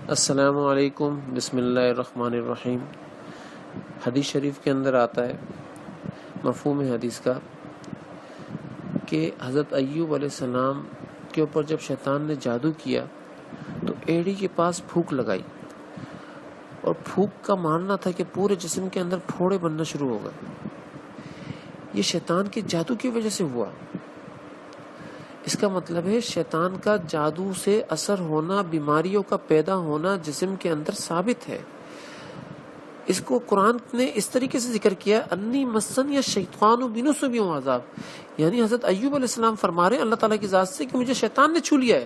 السلام علیکم، بسم اللہ الرحمن الرحیم۔ حدیث شریف کے اندر آتا ہے مفہوم حدیث کا کہ حضرت ایوب علیہ السلام کے اوپر جب شیطان نے جادو کیا تو ایڑی کے پاس پھونک لگائی، اور پھونک کا ماننا تھا کہ پورے جسم کے اندر پھوڑے بننا شروع ہو گئے۔ یہ شیطان کے جادو کی وجہ سے ہوا۔ اس کا مطلب ہے شیطان کا جادو سے اثر ہونا، بیماریوں کا پیدا ہونا جسم کے اندر ثابت ہے۔ اس کو قرآن نے اس طریقے سے ذکر کیا، انی مسنی الشیطان بنصب وعذاب، یعنی حضرت ایوب علیہ السلام فرما رہے ہیں اللہ تعالیٰ کی ذات سے کہ مجھے شیطان نے چھو لیا ہے،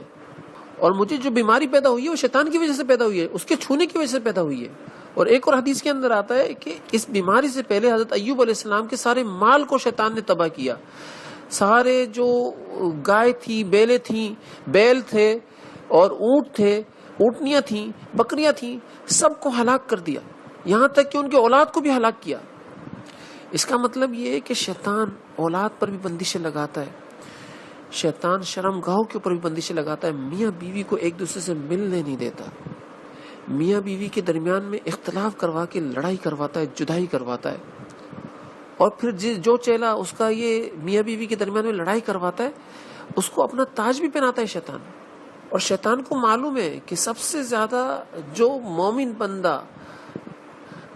اور مجھے جو بیماری پیدا ہوئی ہے وہ شیطان کی وجہ سے پیدا ہوئی ہے، اس کے چھونے کی وجہ سے پیدا ہوئی ہے۔ اور ایک اور حدیث کے اندر آتا ہے کہ اس بیماری سے پہلے حضرت ایوب علیہ السلام کے سارے مال کو شیطان نے تباہ کیا، سارے جو گائے تھی، بیلیں تھیں، بیل تھے اور اونٹ تھے، اونٹنیاں تھیں، بکریاں تھیں، سب کو ہلاک کر دیا، یہاں تک کہ ان کے اولاد کو بھی ہلاک کیا۔ اس کا مطلب یہ ہے کہ شیطان اولاد پر بھی بندشیں لگاتا ہے، شیطان شرم گاہوں کے اوپر بھی بندشیں لگاتا ہے، میاں بیوی کو ایک دوسرے سے ملنے نہیں دیتا، میاں بیوی کے درمیان میں اختلاف کروا کے لڑائی کرواتا ہے، جدائی کرواتا ہے، اور پھر جو چیلا اس کا یہ میاں بیوی کے درمیان میں لڑائی کرواتا ہے اس کو اپنا تاج بھی پہناتا ہے شیطان۔ اور شیطان کو معلوم ہے کہ سب سے زیادہ جو مومن بندہ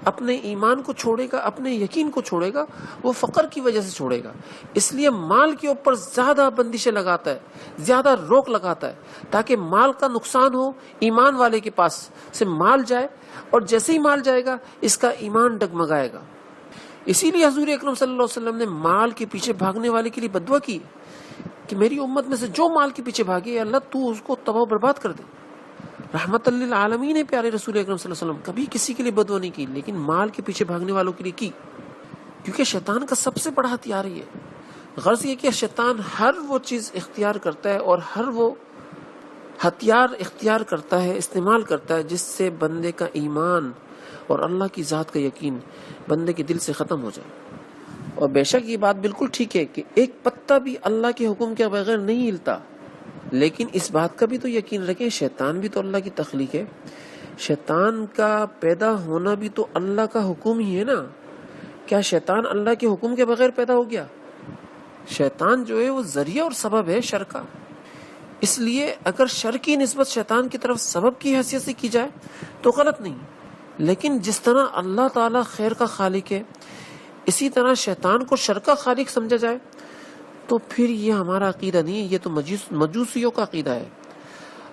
اپنے ایمان کو چھوڑے گا، اپنے یقین کو چھوڑے گا، وہ فقر کی وجہ سے چھوڑے گا، اس لیے مال کے اوپر زیادہ بندشیں لگاتا ہے، زیادہ روک لگاتا ہے تاکہ مال کا نقصان ہو، ایمان والے کے پاس سے مال جائے، اور جیسے ہی مال جائے گا اس کا ایمان ڈگمگائے گا۔ اسی لیے حضور اکرم صلی اللہ علیہ وسلم نے مال کے پیچھے بھاگنے والے کے لیے بددعا کی کہ میری امت میں سے جو مال کے پیچھے بھاگے اللہ تو اس کو تباہ و برباد کر دے۔ رحمت للعالمین ہے پیارے رسول اکرم صلی اللہ علیہ وسلم، کبھی کسی کے لیے بددعا نہیں کی، لیکن مال کے پیچھے بھاگنے والوں کے لیے کی، کیونکہ شیطان کا سب سے بڑا ہتھیار ہی ہے۔ غرض یہ کہ شیطان ہر وہ چیز اختیار کرتا ہے اور ہر وہ ہتھیار اختیار کرتا ہے، استعمال کرتا ہے جس سے بندے کا ایمان اور اللہ کی ذات کا یقین بندے کے دل سے ختم ہو جائے۔ اور بے شک یہ بات بالکل ٹھیک ہے کہ ایک پتا بھی اللہ کے حکم کے بغیر نہیں ہلتا، لیکن اس بات کا بھی تو یقین رکھیں شیطان بھی تو اللہ کی تخلیق ہے، شیطان کا پیدا ہونا بھی تو اللہ کا حکم ہی ہے نا۔ کیا شیطان اللہ کے حکم کے بغیر پیدا ہو گیا؟ شیطان جو ہے وہ ذریعہ اور سبب ہے شر کا، اس لیے اگر شر کی نسبت شیطان کی طرف سبب کی حیثیت سے کی جائے تو غلط نہیں، لیکن جس طرح اللہ تعالیٰ خیر کا خالق ہے اسی طرح شیطان کو شر کا خالق سمجھا جائے تو پھر یہ ہمارا عقیدہ نہیں ہے، یہ تو مجوسیوں کا عقیدہ ہے۔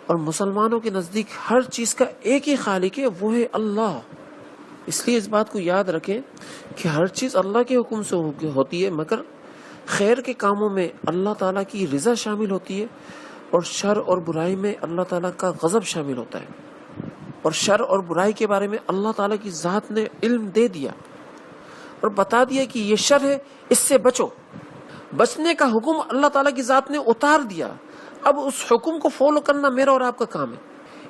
اور مسلمانوں کے نزدیک ہر چیز کا ایک ہی خالق ہے، وہ ہے اللہ۔ اس لیے اس بات کو یاد رکھیں کہ ہر چیز اللہ کے حکم سے ہوتی ہے، مگر خیر کے کاموں میں اللہ تعالیٰ کی رضا شامل ہوتی ہے، اور شر اور برائی میں اللہ تعالیٰ کا غضب شامل ہوتا ہے۔ اور شر اور برائی کے بارے میں اللہ تعالیٰ کی ذات نے علم دے دیا اور بتا دیا کہ یہ شر ہے، اس سے بچو۔ بچنے کا حکم اللہ تعالیٰ کی ذات نے اتار دیا، اب اس حکم کو فالو کرنا میرا اور آپ کا کام ہے،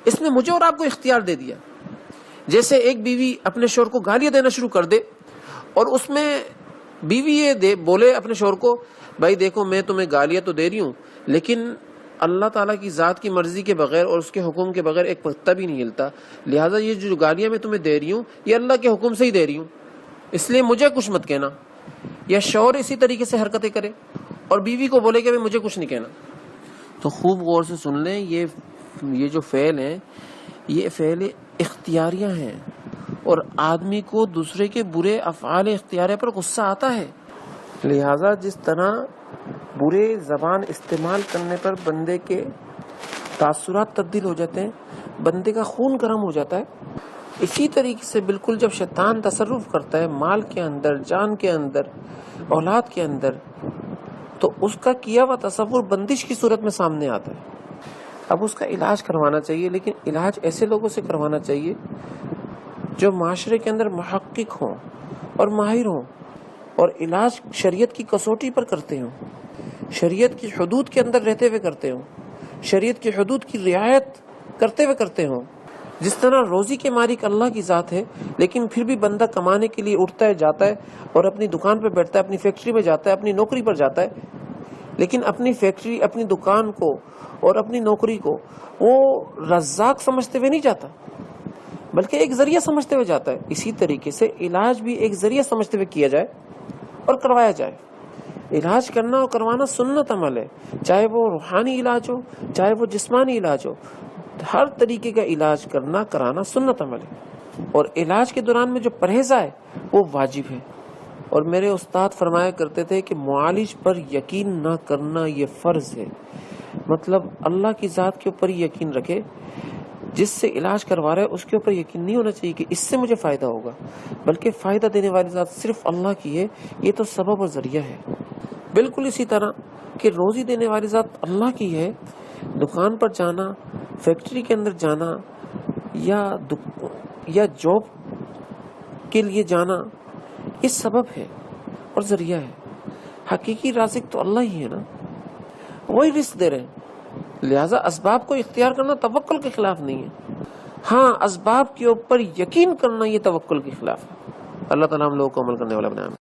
اس میں مجھے اور آپ کو اختیار دے دیا۔ جیسے ایک بیوی اپنے شوہر کو گالیاں دینا شروع کر دے، اور اس میں بیوی یہ بولے اپنے شوہر کو بھائی دیکھو میں تمہیں گالیاں تو دے رہی ہوں، لیکن اللہ تعالیٰ کی ذات کی مرضی کے بغیر اور اس کے حکم کے بغیر ایک پتا بھی نہیں ہلتا، لہٰذا یہ جو گالیاں میں تمہیں دے رہی ہوں یہ اللہ کے حکم سے ہی دے رہی ہوں، اس لیے مجھے کچھ مت کہنا۔ یا شوہر اسی طریقے سے حرکتیں کرے اور بیوی کو بولے کہ مجھے کچھ نہیں کہنا، تو خوب غور سے سن لیں، یہ جو فعل ہیں یہ فعل اختیاریہ ہیں، اور آدمی کو دوسرے کے برے افعال اختیاریہ پر غصہ آتا ہے، لہٰذا جس طرح برے زبان استعمال کرنے پر بندے کے تاثرات تبدیل ہو جاتے ہیں، بندے کا خون گرم ہو جاتا ہے، اسی طریقے سے بالکل جب شیطان تصرف کرتا ہے مال کے اندر، جان کے اندر، اولاد کے اندر، تو اس کا کیا ہوا تصور بندش کی صورت میں سامنے آتا ہے۔ اب اس کا علاج کروانا چاہیے، لیکن علاج ایسے لوگوں سے کروانا چاہیے جو معاشرے کے اندر محقق ہوں اور ماہر ہوں، اور علاج شریعت کی کسوٹی پر کرتے ہوں، شریعت کی حدود کے اندر رہتے ہوئے کرتے ہوں، شریعت کی حدود کی رعایت کرتے ہوئے کرتے ہوں۔ جس طرح روزی کے مالک اللہ کی ذات ہے، لیکن پھر بھی بندہ کمانے کے لیے اٹھتا ہے، جاتا ہے، اور اپنی دکان پہ بیٹھتا ہے، اپنی فیکٹری میں جاتا ہے، اپنی نوکری پر جاتا ہے، لیکن اپنی فیکٹری، اپنی دکان کو اور اپنی نوکری کو وہ رزاق سمجھتے ہوئے نہیں جاتا، بلکہ ایک ذریعہ سمجھتے ہوئے جاتا ہے. اسی طریقے سے علاج بھی ایک ذریعہ سمجھتے ہوئے کیا جائے اور کروایا جائے. علاج کرنا اور کروانا سنت عمل ہے، چاہے وہ روحانی علاج ہو چاہے وہ جسمانی علاج ہو. ہر طریقے کا علاج کرنا کرانا سنت عمل ہے. اور علاج کے دوران میں جو پرہیز ہے وہ واجب ہے. اور میرے استاد فرمایا کرتے تھے کہ معالج پر یقین نہ کرنا یہ فرض ہے. مطلب اللہ کی ذات کے اوپر ہی یقین رکھے، جس سے علاج کروا رہا ہے اس کے اوپر یقین نہیں ہونا چاہیے کہ اس سے مجھے فائدہ ہوگا، بلکہ فائدہ دینے والی ذات صرف اللہ کی ہے، یہ تو سبب اور ذریعہ ہے. بالکل اسی طرح کہ روزی دینے والی ذات اللہ کی ہے. دکان پر جانا، فیکٹری کے اندر جانا یا جاب کے لیے جانا یہ سبب ہے اور ذریعہ ہے. حقیقی رازق تو اللہ ہی ہے نا، وہی رزق دے رہے ہیں. لہذا اسباب کو اختیار کرنا توکل کے خلاف نہیں ہے. ہاں، اسباب کے اوپر یقین کرنا یہ توکل کے خلاف ہے. اللہ تعالیٰ ہم لوگوں کو عمل کرنے والا بنائے.